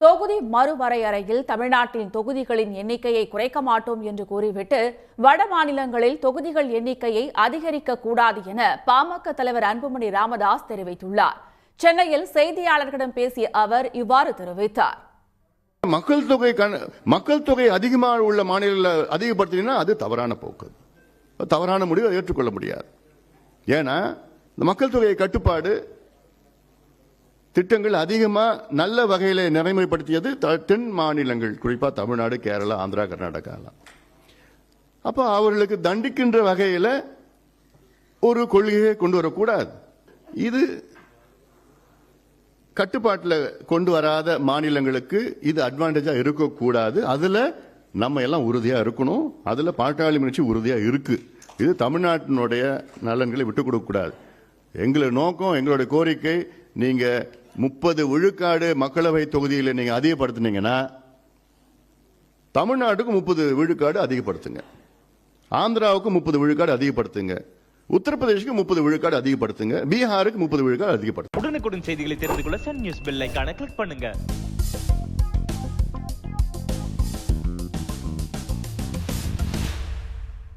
தொகுதி மறுவரையறையில் தமிழ்நாட்டின் தொகுதிகளின் எண்ணிக்கையை குறைக்க மாட்டோம் என்று கூறிவிட்டு வட மாநிலங்களில் தொகுதிகள் எண்ணிக்கையை அதிகரிக்க கூடாது என பாமக தலைவர் அன்புமணி ராமதாஸ் தெரிவித்துள்ளார். சென்னையில் செய்தியாளர்களிடம் பேசிய அவர் இவ்வாறு தெரிவித்தார். மக்கள் தொகை அதிகமாக உள்ள மாநிலங்களில் அதிகப்படுத்தினா அது தவறான போக்கு, தவறான முடிவை ஏற்றுக்கொள்ள முடியாது. ஏன்னா மக்கள் தொகை கட்டுப்பாடு திட்டங்கள் அதிகமா நல்ல வகையில நடைமுறைப்படுத்தியது தென் மாநிலங்கள், குறிப்பா தமிழ்நாடு, கேரளா, ஆந்திரா, கர்நாடகா. அப்ப அவர்களுக்கு தண்டிக்கின்ற வகையில ஒரு கொள்கையை கொண்டு வரக்கூடாது. இது கட்டுப்பாட்டில் கொண்டு வராத மாநிலங்களுக்கு இது அட்வான்டேஜா இருக்கக்கூடாது. அதுல நம்ம எல்லாம் உறுதியா இருக்கணும். அதுல பாட்டாளி முயற்சி உறுதியா இருக்கு. இது தமிழ்நாட்டினுடைய நலன்களை விட்டுக் கொடுக்க கூடாது. எங்களுடைய நோக்கம், எங்களுடைய கோரிக்கை, நீங்க 30 விழுக்காடு மக்களவை தொகுதியில் நீங்க அதிகப்படுத்தினீங்கன்னா தமிழ்நாட்டுக்கு 30 விழுக்காடு அதிகப்படுத்துங்க, ஆந்திராவுக்கு 30 விழுக்காடு அதிகப்படுத்துங்க, உத்தரப்பிரதேசுக்கு 30 விழுக்காடு அதிகப்படுத்துங்க, பீகாருக்கு 30 விழுக்காடு அதிகப்படுத்துங்க. உடனுக்குடன் செய்திகளை தெரிந்து கொள்ள சன் நியூஸ் பெல் ஐகானை கிளிக் பண்ணுங்க.